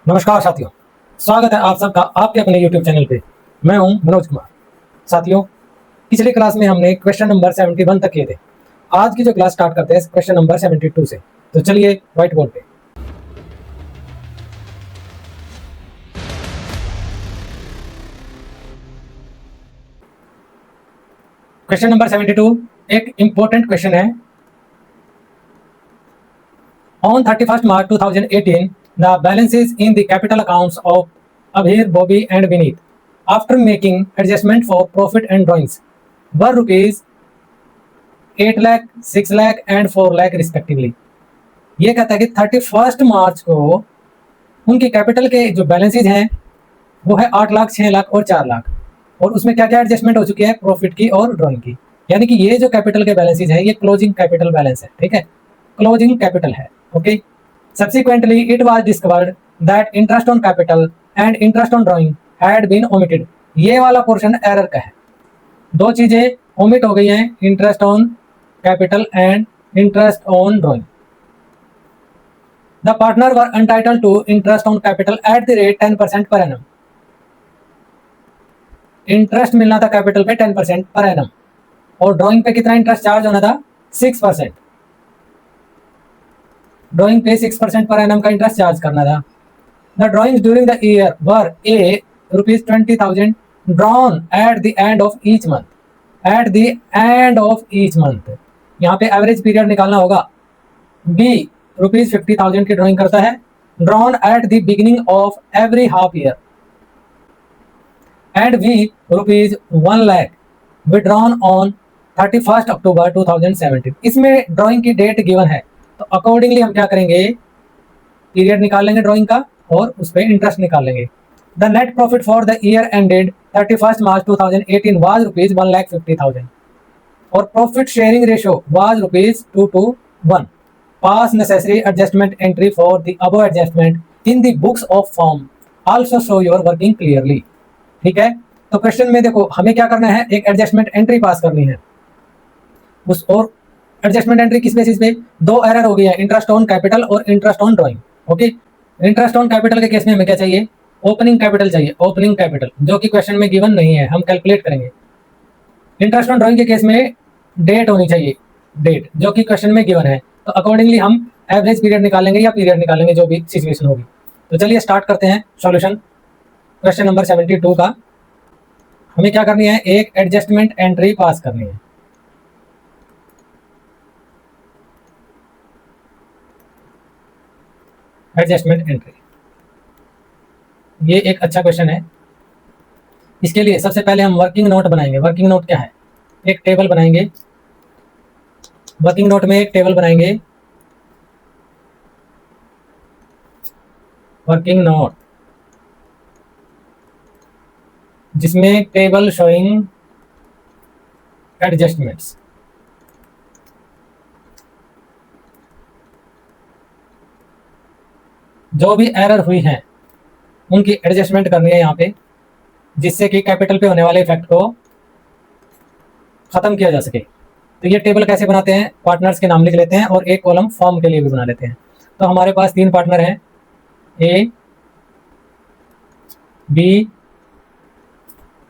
नमस्कार साथियों, स्वागत है आप सबका आपके अपने YouTube चैनल पे। मैं हूं मनोज कुमार। साथियों, पिछली क्लास में हमने क्वेश्चन नंबर 71 तक किए थे। आज की जो क्लास स्टार्ट करते हैं क्वेश्चन नंबर 72 से। तो चलिए व्हाइट बोर्ड पे। क्वेश्चन नंबर 72 एक इंपॉर्टेंट क्वेश्चन है। On 31st March 2018, the balances in the capital accounts of Abhir, Bobby and Vineet, after making adjustment for profit and drawings, were rupees 8 lakh, 6 lakh and 4 lakh respectively. ये कहता है कि 31 मार्च को उनके capital के जो बैलेंसेज हैं वो है 8 लाख, 6 लाख और 4 लाख, और उसमें क्या क्या एडजस्टमेंट हो चुकी है, प्रॉफिट की और ड्राइंग की। यानी कि ये जो कैपिटल के बैलेंसेज है ये क्लोजिंग कैपिटल बैलेंस है, ठीक है, क्लोजिंग कैपिटल है। Okay, subsequently it was discovered that interest on capital and interest on drawing had been omitted. ये वाला पोर्शन एरर का है। दो चीजें ओमिट हो गई हैं, interest on capital and interest on drawing. The partner were entitled to interest on capital at the rate 10% per annum. Interest मिलना था कैपिटल पे 10% पर एनम, और ड्राइंग पे कितना इंटरेस्ट चार्ज होना था, 6%। ड्राइंग पे 6% पर एनम का इंटरेस्ट चार्ज करना था। The drawings during the year were A ₹20,000 drawn at the end of each month. At the end of each month, यहाँ पे एवरेज पीरियड निकालना होगा। बी ₹50,000 की ड्राइंग करता है, drawn at the beginning of every half year. And we ₹1 lakh withdrawn on 31 October 2017। इसमें drawing की date given है, तो अकॉर्डिंगली हम क्या करेंगे, पीरियड निकाल लेंगे ड्राइंग का और उस पर इंटरेस्ट निकाल लेंगे। The net profit for the year ended 31 March 2018 was ₹1,50,000 और profit sharing ratio was ₹2:1। Pass necessary adjustment entry for the above adjustment in the books of form also show your working clearly. ठीक है, तो question में देखो हमें क्या करना है, एक एडजस्टमेंट एंट्री पास करनी है उस, और एडजस्टमेंट एंट्री किस बेसिस पे, दो एरर हो गई है, इंटरेस्ट ऑन कैपिटल और interest on drawing. Okay, interest on capital के केस में हमें क्या चाहिए, ओपनिंग कैपिटल चाहिए, ओपनिंग कैपिटल, जो कि क्वेश्चन में गिवन नहीं है, हम कैलकुलेट करेंगे। इंटरेस्ट ऑन ड्राइंग के केस में डेट होनी चाहिए, डेट जो कि क्वेश्चन में गिवन है, तो अकॉर्डिंगली हम एवरेज पीरियड निकालेंगे या पीरियड निकालेंगे, जो भी सिचुएशन होगी। तो चलिए स्टार्ट करते हैं सॉल्यूशन क्वेश्चन नंबर 72 का। हमें क्या करनी है, एक एडजस्टमेंट एंट्री पास करनी है। एडजस्टमेंट एंट्री, ये एक अच्छा क्वेश्चन है। इसके लिए सबसे पहले हम वर्किंग नोट बनाएंगे। वर्किंग नोट क्या है, एक टेबल बनाएंगे। वर्किंग नोट में एक टेबल बनाएंगे, वर्किंग नोट, जिसमें टेबल शोइंग एडजस्टमेंट्स। जो भी एरर हुई हैं उनकी एडजस्टमेंट करनी है यहाँ पे, जिससे कि कैपिटल पे होने वाले इफेक्ट को खत्म किया जा सके। तो ये टेबल कैसे बनाते हैं, पार्टनर्स के नाम लिख लेते हैं और एक कॉलम फॉर्म के लिए भी बना लेते हैं। तो हमारे पास 3 पार्टनर हैं, ए, बी,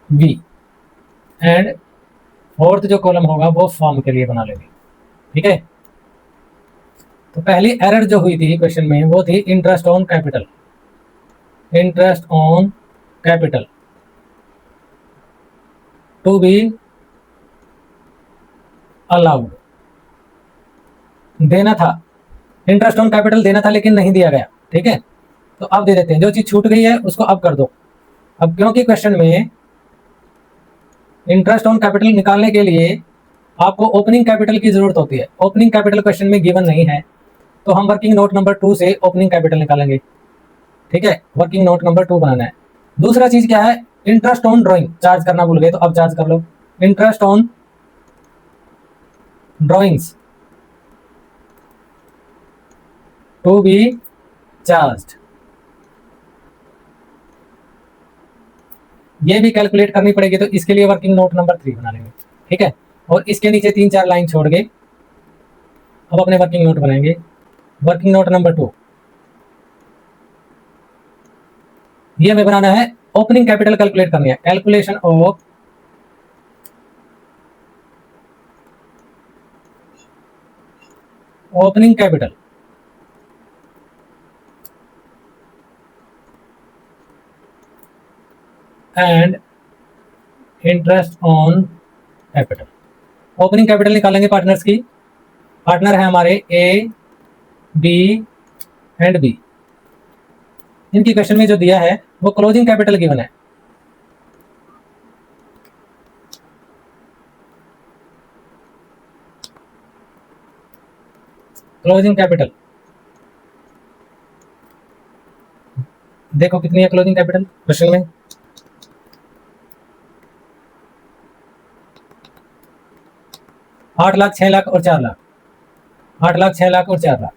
वी, एंड फोर्थ जो कॉलम होगा वो फॉर्म के लिए बना लेंगे। ठीक है, तो पहली एरर जो हुई थी क्वेश्चन में वो थी interest on capital. Interest on capital to be allowed, देना था, इंटरेस्ट ऑन कैपिटल देना था लेकिन नहीं दिया गया। ठीक है, तो अब दे देते हैं, जो चीज छूट गई है उसको अब कर दो। अब क्योंकि क्वेश्चन में इंटरेस्ट ऑन कैपिटल निकालने के लिए आपको ओपनिंग कैपिटल की जरूरत होती है, ओपनिंग कैपिटल क्वेश्चन में गिवन नहीं है, तो हम वर्किंग नोट नंबर 2 से ओपनिंग कैपिटल निकालेंगे। ठीक है, वर्किंग नोट नंबर 2 बनाना है। दूसरा चीज क्या है, इंटरेस्ट ऑन ड्राइंग चार्ज करना भूल गए तो अब चार्ज कर लो। Interest on drawings to be charged, ये भी कैलकुलेट करनी पड़ेगी, तो इसके लिए वर्किंग नोट नंबर 3 बना लेंगे। ठीक है, और इसके नीचे 3-4 लाइन छोड़ के अब अपने वर्किंग नोट बनाएंगे। वर्किंग नोट नंबर 2, ये हमें बनाना है, ओपनिंग कैपिटल कैलकुलेट करनी है, calculation of opening capital and interest on capital. Opening capital निकालेंगे पार्टनर्स की, पार्टनर है हमारे ए बी एंड बी। इनकी क्वेश्चन में जो दिया है वो क्लोजिंग कैपिटल गिवन है। क्लोजिंग कैपिटल देखो कितनी है क्लोजिंग कैपिटल क्वेश्चन में, 8 लाख, 6 लाख और 4 लाख, 8 लाख, 6 लाख और 4 लाख।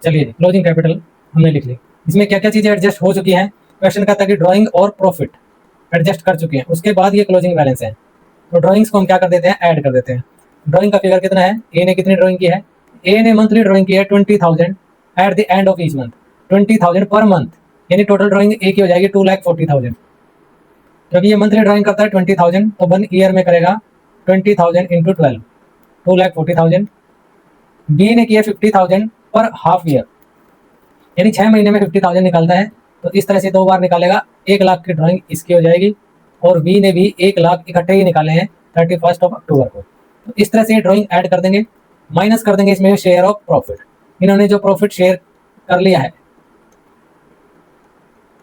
चलिए क्लोजिंग कैपिटल हमने लिख ली। इसमें क्या क्या चीजें एडजस्ट हो चुकी हैं, क्वेश्चन कहता है कि ड्राइंग और प्रॉफिट एडजस्ट कर चुके हैं, उसके बाद ये क्लोजिंग बैलेंस है। तो ड्राइंग्स को हम क्या कर देते हैं, ऐड कर देते हैं। ड्राइंग का फिगर कितना है, ए ने कितनी ड्राइंग की है, ए ने मंथली ड्राइंग की है 20,000 at the end of each month, 20,000 per month, यानी टोटल ड्राइंग ए की हो जाएगी 2,40,000। क्योंकि ये मंथली ड्राइंग करता है 20,000, तो 1 ईयर में करेगा 20,000 इंटू 12, 2,40,000। बी ने किया 50,000 पर हाफ ईयर, यानी 6 महीने में 50,000 निकालता है। तो इस तरह से 2 बार निकालेगा, 1 लाख की ड्राइंग इसकी हो जाएगी। और बी ने भी 1 लाख इकट्ठे ही निकाले हैं 31 अक्टूबर को। तो इस तरह से ड्राइंग ऐड कर देंगे, माइनस कर देंगे इसमें शेयर ऑफ प्रॉफिट। इन्होंने जो प्रॉफिट शेयर कर लिया है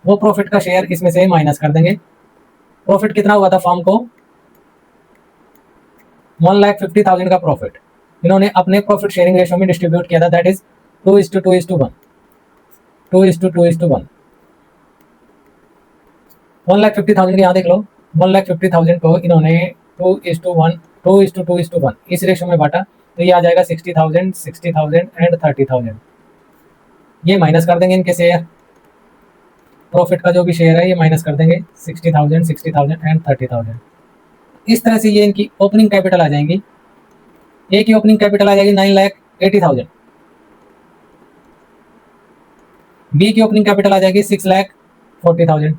वो प्रॉफिट का शेयर इसमें से माइनस कर देंगे। प्रॉफिट कितना हुआ था फॉर्म को, 1,50,000 का प्रॉफिट इन्होंने अपने प्रॉफिट शेयरिंग रेशो में डिस्ट्रीब्यूट किया था, दैट इज 2:2:1, 2:2:1। 1,50,000 यहाँ देख लो, 1,50,000 को इन्होंने 2:1, 2:2:1 इस रेशो में बांटा, तो ये आ जाएगा 60,000, 60,000 एंड 30,000। ये माइनस कर देंगे इनके शेयर, प्रॉफिट का जो भी शेयर है ये माइनस कर देंगे, 60,000, 60,000 एंड 30,000। इस तरह से ये इनकी ओपनिंग कैपिटल आ जाएंगी। ए की ओपनिंग कैपिटल आ जाएगी 9,80,000, बी की ओपनिंग कैपिटल आ जाएगी 6,40,000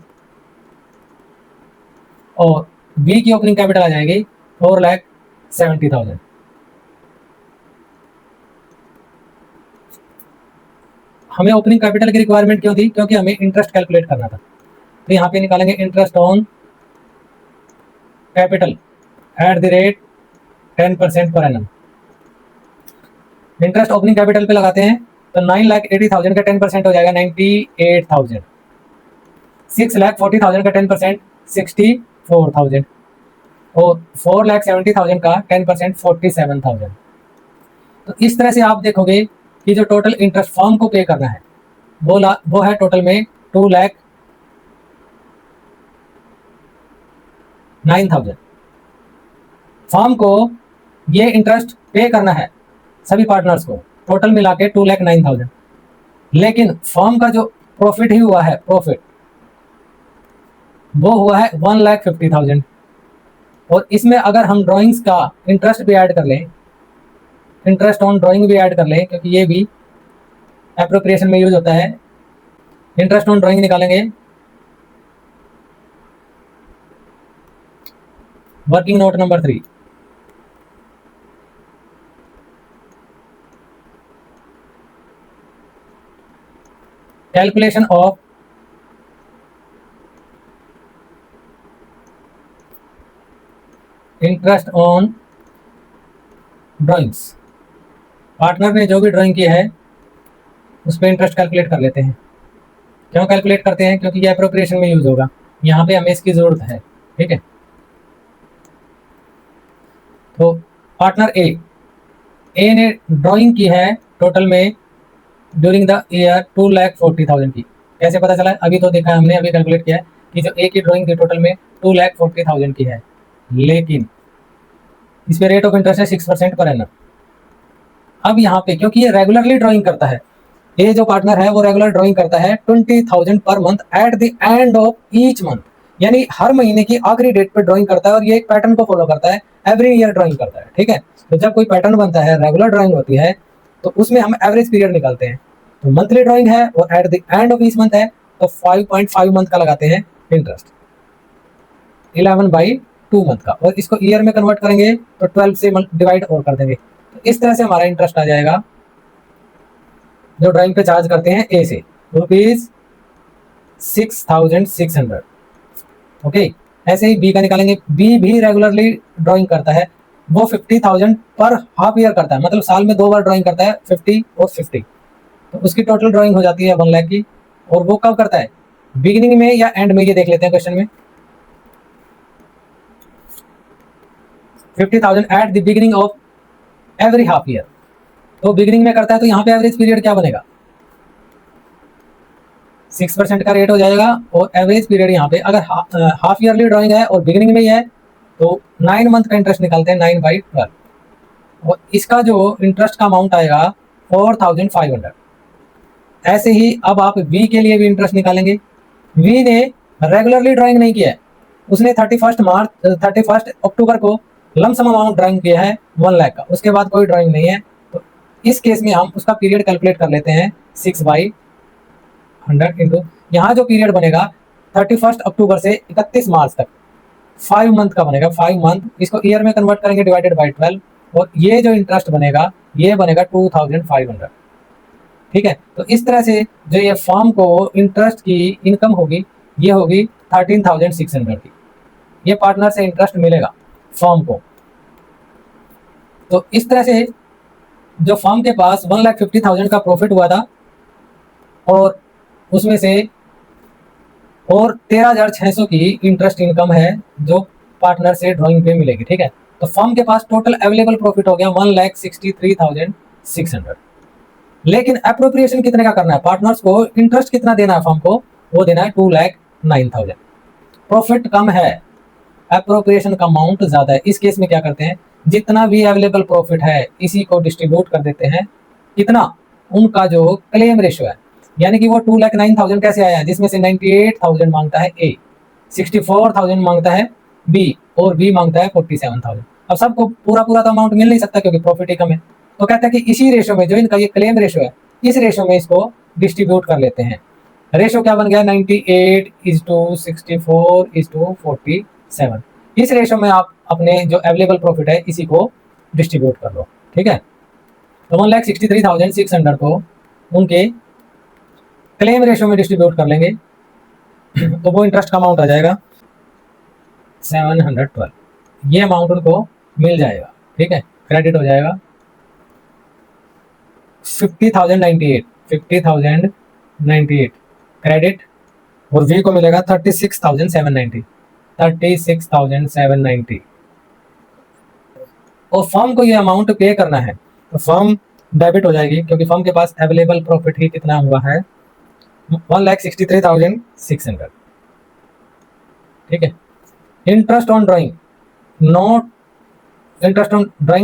और बी की ओपनिंग कैपिटल आ जाएगी 4,70,000। हमें ओपनिंग कैपिटल की रिक्वायरमेंट क्यों थी, क्योंकि हमें इंटरेस्ट कैलकुलेट करना था। तो यहाँ पे निकालेंगे interest on capital at the rate 10% per annum. Interest opening capital पे लगाते हैं तो 9,80,000 का 10% हो जाएगा 98,000, 6,40,000 का 10% 64,000 और 4,70,000 का 10% 47,000। तो इस तरह से आप देखोगे कि जो टोटल इंटरेस्ट फॉर्म को पे करना है वो है टोटल में 2,09,000। फॉर्म को ये इंटरेस्ट पे करना है सभी पार्टनर्स को, टोटल मिला के 2,09,000। लेकिन फॉर्म का जो प्रॉफिट ही हुआ है, प्रॉफिट वो हुआ है 1,50,000। और इसमें अगर हम ड्राइंग्स का इंटरेस्ट भी ऐड कर लें, इंटरेस्ट ऑन ड्राइंग भी ऐड कर लें, क्योंकि ये भी एप्रोप्रिएशन में यूज होता है। इंटरेस्ट ऑन ड्राइंग निकालेंगे, working note number 3, calculation of interest on drawings. Partner ने जो भी ड्राइंग की है उस पर इंटरेस्ट कैलकुलेट कर लेते हैं। क्यों कैलकुलेट करते हैं, क्योंकि ये एप्रोप्रिएशन में यूज होगा, यहाँ पे हमें इसकी जरूरत है। ठीक है, तो पार्टनर ए ने ड्राइंग की है टोटल में ड्यूरिंग द ईयर 2,40,000 की। कैसे पता चला, अभी तो देखा हमने, अभी कैलकुलेट किया है कि जो ए की ड्राइंग थी टोटल में 2,40,000 की है, लेकिन इस पे रेट ऑफ इंटरेस्ट है 6% पर एनम। अब यहाँ पे क्योंकि ये रेगुलरली ड्राइंग करता है, ये जो पार्टनर है वो रेगुलर ड्राइंग करता है 20,000 per month at the end of each month, यानी हर महीने की आखिरी डेट पे ड्राइंग करता है और ये एक पैटर्न को फॉलो करता है, एवरी ईयर ड्राइंग करता है। ठीक है, तो जब कोई पैटर्न बनता है, रेगुलर ड्राइंग होती है, तो उसमें हम एवरेज पीरियड निकालते हैं। तो मंथली ड्राइंग है और at the end of each month है, तो 5.5 मंथ का लगाते हैं इंटरेस्ट, 11/2 मंथ का, और इसको ईयर में कन्वर्ट करेंगे तो 12 से डिवाइड और कर देंगे। तो इस तरह से हमारा इंटरेस्ट आ जाएगा जो ड्राइंग पे चार्ज करते हैं ए से, ₹6,600। ओके, ऐसे ही बी का निकालेंगे। बी भी रेगुलरली ड्राइंग करता है, वो 50,000 पर हाफ ईयर करता है, मतलब साल में 2 बार ड्राइंग करता है, 50 और 50। तो उसकी टोटल ड्राइंग हो जाती है 1 लाख की। और वो कब करता है, बिगिनिंग में या एंड में, ये देख लेते हैं क्वेश्चन में। 50,000 eight the beginning of every half year, तो बिगिनिंग में करता है, तो यहाँ पे एवरेज पीरियड क्या बनेगा, 6% का रेट हो जाएगा। और एवरेज पीरियड यहाँ पे अगर हाफ ईयरली ड्राइंग है और बिगिनिंग में ही है, तो 9 मंथ का इंटरेस्ट निकालते हैं, 9/12, और इसका जो इंटरेस्ट का अमाउंट आएगा 4,500। ऐसे ही अब आप वी के लिए भी इंटरेस्ट निकालेंगे। वी ने रेगुलरली ड्राइंग नहीं किया है, उसने 31 अक्टूबर को लमसम अमाउंट ड्राइंग किया है 1 लाख का, उसके बाद कोई ड्राइंग नहीं है। तो इस केस में हम उसका पीरियड कैलकुलेट कर लेते हैं, 6/100 इंटू, यहाँ जो पीरियड बनेगा 31 अक्टूबर से 31 मार्च तक, 5 मंथ का बनेगा, 5 मंथ, इसको ईयर में कन्वर्ट करेंगे डिवाइडेड बाई 12, और ये जो इंटरेस्ट बनेगा ये बनेगा 2,500। ठीक है, तो इस तरह से जो ये फर्म को इंटरेस्ट की इनकम होगी, ये होगी 13,600 की, ये पार्टनर से इंटरेस्ट मिलेगा फर्म को। तो इस तरह से जो फर्म के पास 1,50,000 का प्रॉफिट हुआ था, और उसमें से और 13,600 की इंटरेस्ट इनकम है जो पार्टनर से ड्राइंग पे मिलेगी। ठीक है, तो फर्म के पास टोटल अवेलेबल प्रॉफिट हो गया 1,63,600। लेकिन अप्रोप्रिएशन कितने का करना है, पार्टनर्स को इंटरेस्ट कितना देना है फर्म को, वो देना है 2,09,000। प्रॉफिट कम है, अप्रोप्रिएशन का अमाउंट ज्यादा है। इस केस में क्या करते हैं, जितना भी अवेलेबल प्रॉफिट है इसी को डिस्ट्रीब्यूट कर देते हैं, कितना, उनका जो क्लेम रेशियो है। यानी कि वो 2,09,000 कैसे आया, जिसमें से 98,000 मांगता है ए, 64,000 मांगता है बी, और बी मांगता है 47,000। अब सबको पूरा पूरा तो अमाउंट मिल नहीं सकता क्योंकि प्रॉफिट ही कम है, तो कहता है कि इसी रेशियो में, जो इनका ये क्लेम रेशियो है, इस रेशियो में इसको डिस्ट्रीब्यूट कर लेते हैं। रेशियो क्या बन गया, 98:64:47। इस रेशियो में आप अपने जो अवेलेबल प्रॉफिट है इसी को डिस्ट्रीब्यूट कर लो। ठीक है, तो 1,63,600 को उनके क्लेम रेशियो में डिस्ट्रीब्यूट कर लेंगे, तो वो इंटरेस्ट का अमाउंट आ जाएगा 712। ये अमाउंट उनको मिल जाएगा। ठीक है, क्रेडिट हो जाएगा 50,098 क्रेडिट, और वी को मिलेगा 36,790। और फर्म को ये अमाउंट पे करना है, तो फर्म डेबिट हो जाएगी, क्योंकि फर्म के पास अवेलेबल प्रॉफिट ही कितना हुआ है, 1,63,600। ठीक है, interest on drawing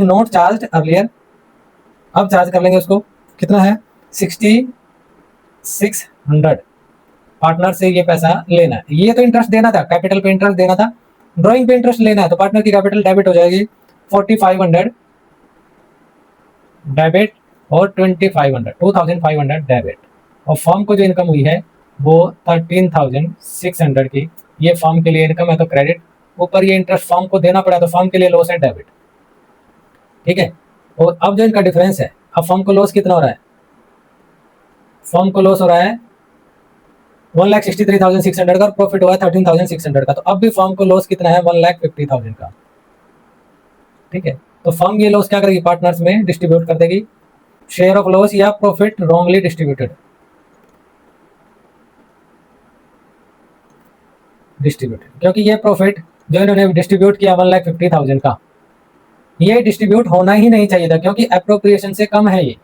note charge earlier, अब चार्ज कर लेंगे उसको, कितना है, 6,600। पार्टनर से ये पैसा लेना है, ये तो इंटरेस्ट देना था, कैपिटल पे इंटरेस्ट देना था, ड्राइंग पे इंटरेस्ट लेना है, तो पार्टनर की कैपिटल डेबिट हो जाएगी 4,500 डेबिट और 2,500 डेबिट। और फर्म को जो इनकम हुई है वो 13,600 की, ये फर्म के लिए इनकम है तो क्रेडिट, ऊपर ये इंटरेस्ट फर्म को देना पड़ा तो फर्म के लिए लॉस है डेबिट। ठीक है, और अब जो इनका डिफरेंस है, अब फर्म को लॉस कितना हो रहा है, फर्म को लॉस हो रहा है 1,63,600 का, प्रॉफिट हुआ है 13,600 का, तो अब भी फर्म को लॉस कितना है, 1,50,000 का। ठीक है, तो फर्म ये लॉस क्या करेगी, पार्टनर्स में डिस्ट्रीब्यूट कर देगी, शेयर ऑफ लॉस या प्रॉफिट रॉन्गली डिस्ट्रीब्यूटेड, क्योंकि ये प्रॉफिट जो इन्होंने डिस्ट्रीब्यूट किया 1,50,000 का, ये डिस्ट्रीब्यूट होना ही नहीं चाहिए था, क्योंकि अप्रोप्रिएशन से कम है ये।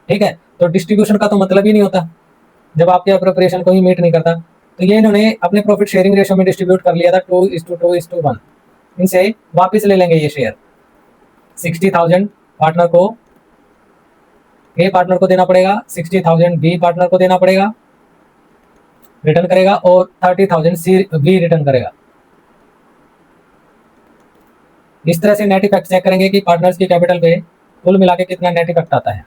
ठीक है, तो डिस्ट्रीब्यूशन का तो मतलब ही नहीं होता जब आपके अप्रोप्रिएशन को ही मीट नहीं करता। तो ये इन्होंने अपने प्रॉफिट शेयरिंग रेशियो में डिस्ट्रीब्यूट कर लिया था 2:2:1। इनसे वापस ले लेंगे ये शेयर, 60,000 पार्टनर को, ए पार्टनर को देना पड़ेगा, 60,000 बी पार्टनर को देना पड़ेगा, रिटर्न करेगा और 30,000 सी बी रिटर्न करेगा। इस तरह से नेट इफेक्ट चेक करेंगे कि पार्टनर्स की कैपिटल पे कुल मिला के कितना नेट इफेक्ट आता है।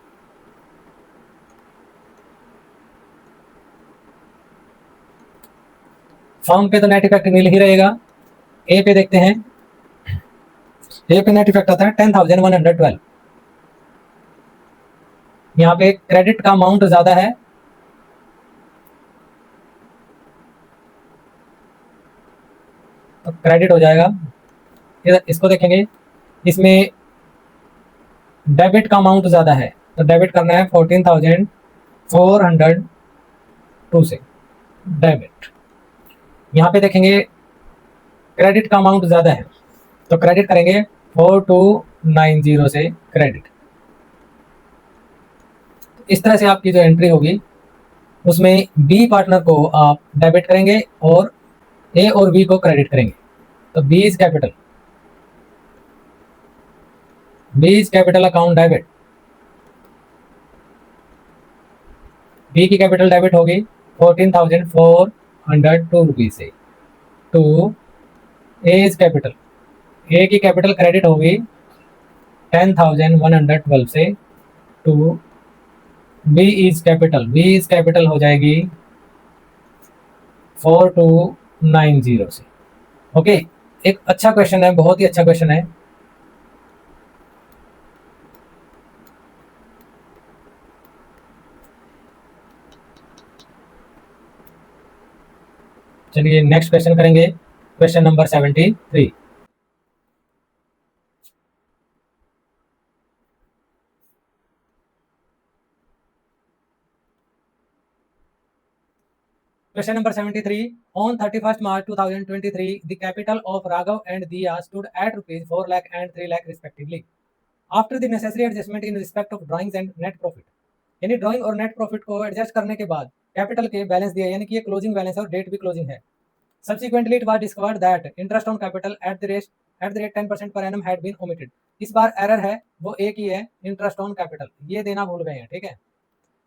फर्म पे तो नेट इफेक्ट मिल ही रहेगा। ए पे देखते हैं, ए पे नेट इफेक्ट आता है 10,112। यहाँ पे क्रेडिट का अमाउंट ज्यादा है, तो क्रेडिट हो जाएगा। इसको देखेंगे, इसमें डेबिट का अमाउंट ज्यादा है, तो डेबिट करना है 14,402 से डेबिट। यहाँ पे देखेंगे क्रेडिट का अमाउंट ज्यादा है, तो क्रेडिट करेंगे 4290 से क्रेडिट। इस तरह से आपकी जो एंट्री होगी उसमें बी पार्टनर को आप डेबिट करेंगे और ए और बी को क्रेडिट करेंगे। तो B is capital, B is capital account debit. B की कैपिटल डेबिट होगी 14,402 रुपीज से to A is capital. A की कैपिटल क्रेडिट होगी 10,112 से to B is capital. B is capital हो जाएगी 4290 से। ओके, एक अच्छा क्वेश्चन है, बहुत ही अच्छा क्वेश्चन है। चलिए नेक्स्ट क्वेश्चन करेंगे, question number 73। Question number 73. On 31st March 2023, the capital of Raghav and Diya stood at rupees 4 lakh and 3 lakh respectively. After the necessary adjustment in respect of drawings and net profit, यानी drawing और net profit को adjust करने के बाद capital के balance दिया, यानी कि ये क्लोजिंग बैलेंस और डेट भी क्लोजिंग है। Subsequently, it was discovered that interest on capital at the rate 10% per annum had been omitted. इस बार एरर है वो एक ही है, इंटरेस्ट ऑन कैपिटल ये देना भूल गए हैं, ठीक है।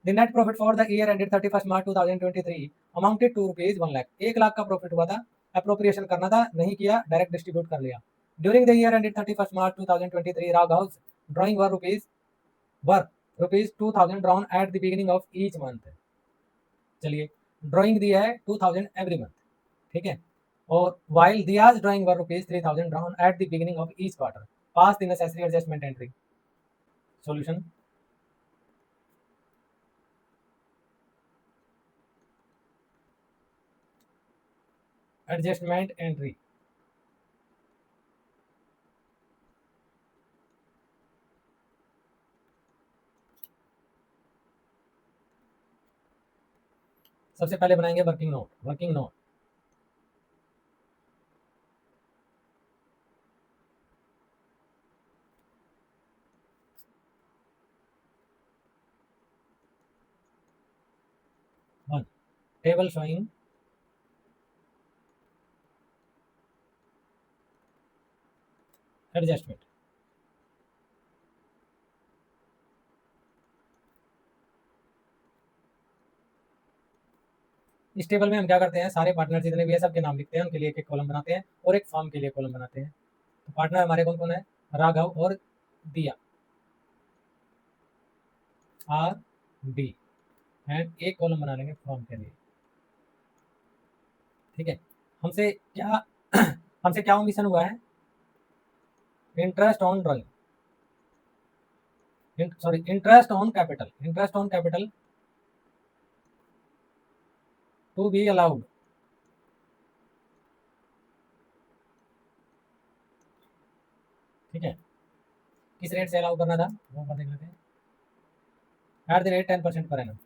The net profit for the year ended 31st March 2023 amounted to rupees 1 lakh। 1 lakh का प्रॉफिट हुआ था, अप्रोप्रिएशन करना था, नहीं किया, डायरेक्ट डिस्ट्रीब्यूट कर लिया। During the year ended 31st March 2023, Raghav's drawing were rupees 2000 drawn at the beginning of each month। चलिए, ड्राइंग दिया है 2000 एवरी मंथ, ठीक है। और while Diya's drawing were rupees 3000 drawn at the beginning of each quarter, pass the necessary adjustment entry। Solution, adjustment entry. सबसे पहले बनाएंगे working note. Working note, one, table showing adjustment. इस table में हम क्या करते हैं, सारे पार्टनर जितने भी है सबके नाम लिखते हैं, उनके लिए एक एक कॉलम बनाते हैं और एक फॉर्म के लिए कॉलम बनाते हैं। तो पार्टनर हमारे कौन कौन है, राघव और दिया, आर डी, एंड एक कॉलम बना लेंगे फॉर्म के लिए, ठीक है। हमसे क्या हमसे क्या ओमिशन हुआ है, interest on drawing, sorry interest on capital, interest on capital to be allowed. ठीक है, किस रेट से अलाउ करना था वो कर देख लेते हैं, eight the rate 10% per annum.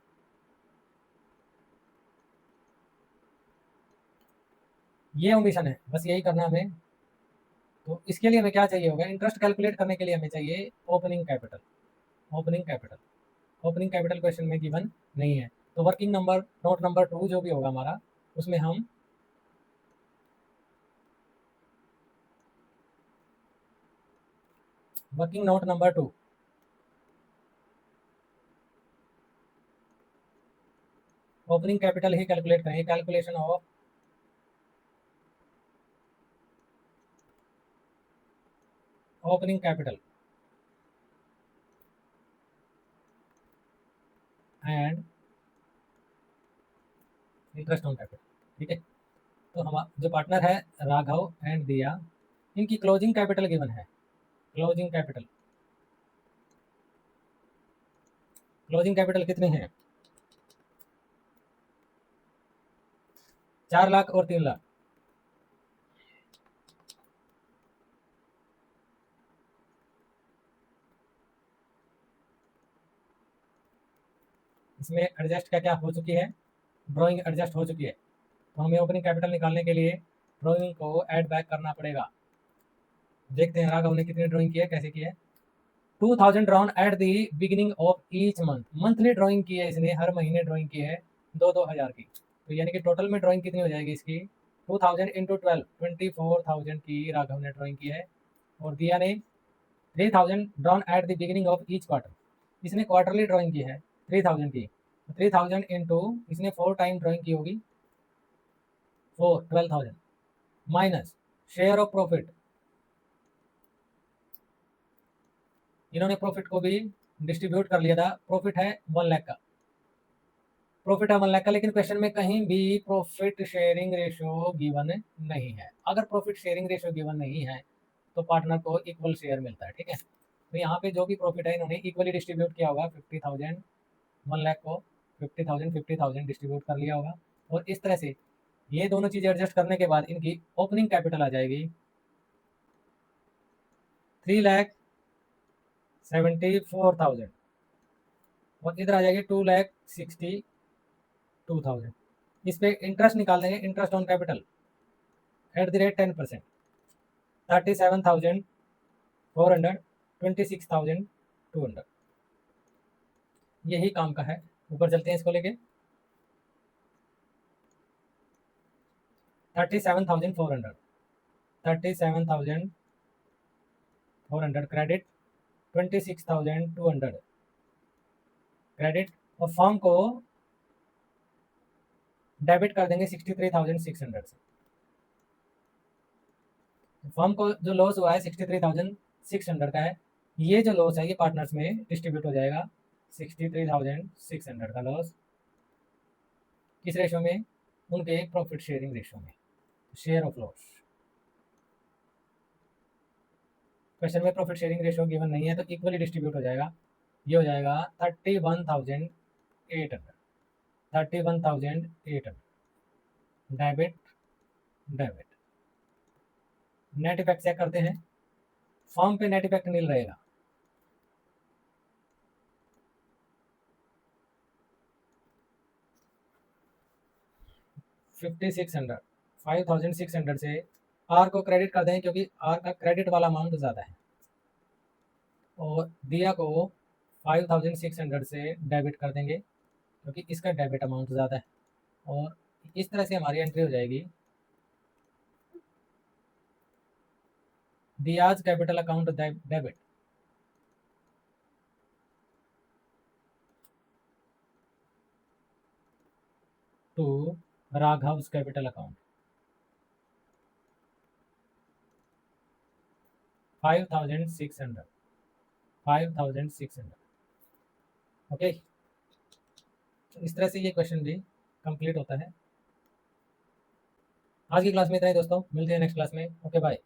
ये ओमिशन है, बस यही करना हमें। तो इसके लिए हमें क्या चाहिए होगा, इंटरेस्ट कैलकुलेट करने के लिए हमें चाहिए opening capital. Opening capital, opening capital question में गिवन नहीं है, तो वर्किंग नंबर नोट नंबर 2 जो भी होगा हमारा, उसमें हम working note number 2, opening capital ही कैलकुलेट करेंगे, calculation of opening capital and interest on capital. ठीक है, तो हम जो पार्टनर है राघव एंड दिया, इनकी क्लोजिंग कैपिटल गिवन है। क्लोजिंग कैपिटल, क्लोजिंग कैपिटल कितने हैं? 4 लाख और 3 लाख। इसमें एडजस्ट क्या क्या हो चुकी है, ड्राइंग एडजस्ट हो चुकी है, तो हमें ओपनिंग कैपिटल निकालने के लिए ड्राइंग को ऐड बैक करना पड़ेगा। देखते हैं राघव ने कितनी ड्राइंग की है, कैसे की है। 2000 drawn at the beginning of each month, monthly drawing की है इसने, हर महीने ड्राइंग की है 2-2 हज़ार की, तो यानी कि टोटल में ड्राइंग कितनी हो जाएगी इसकी, 2000 इंटू 12, 24,000 की राघव ने ड्राइंग की है। और दिया ने 3000 drawn at the beginning of each quarter, इसने क्वार्टरली ड्राइंग की है 3000 की, 3000 इंटू इसने 4 टाइम ड्राइंग की होगी, 4 12,000 माइनस शेयर ऑफ प्रॉफिट, इन्होंने प्रॉफिट को भी डिस्ट्रीब्यूट कर लिया था, प्रॉफिट है 1 लाख का, प्रॉफिट है 1 लाख का, लेकिन क्वेश्चन में कहीं भी प्रॉफिट शेयरिंग रेशियो गिवन नहीं है। अगर प्रॉफिट शेयरिंग रेशियो गिवन नहीं है तो पार्टनर को इक्वल शेयर मिलता है। ठीक है, तो यहाँ पे जो भी प्रॉफिट है इन्होंने इक्वली डिस्ट्रीब्यूट किया होगा, 50,000 1 लाख को 50,000 50,000 डिस्ट्रीब्यूट कर लिया होगा। और इस तरह से ये दोनों चीज़ें एडजस्ट करने के बाद इनकी ओपनिंग कैपिटल आ जाएगी 3,74,000 और इधर आ जाएगी 2,62,000। इस पे इंटरेस्ट निकाल देंगे, interest on capital at the rate 10%, 37,400, 26,200, यही काम का है। ऊपर चलते हैं इसको लेके, 37,400, 37,400 क्रेडिट, 26,200 क्रेडिट, और फॉर्म को डेबिट कर देंगे 63,600 से। फर्म को जो लॉस हुआ है 63,600 का है, ये जो लॉस है ये पार्टनर्स में डिस्ट्रीब्यूट हो जाएगा, 63,600 का लॉस किस रेशो में, उनके प्रॉफिट शेयरिंग रेशो में, शेयर ऑफ लॉस। क्वेश्चन में प्रॉफिट शेयरिंग रेशो गिवन नहीं है तो इक्वली डिस्ट्रीब्यूट हो जाएगा, ये हो जाएगा 31,800, 31,800 debit debit. Net effect check करते हैं, फॉर्म पे नेट इफेक्ट नील रहेगा, फाइव थाउजेंड सिक्स हंड्रेड से आर को क्रेडिट कर देंगे क्योंकि आर का क्रेडिट वाला अमाउंट ज़्यादा है, और दिया को 5,600 से डेबिट कर देंगे क्योंकि इसका डेबिट अमाउंट ज़्यादा है, और इस तरह से हमारी एंट्री हो जाएगी Diya's capital account debit to Raghav's capital account 5,600, 5,600। Okay, तो इस तरह से ये क्वेश्चन भी कंप्लीट होता है। आज की क्लास में इतना ही दोस्तों, मिलते हैं नेक्स्ट क्लास में। Okay bye.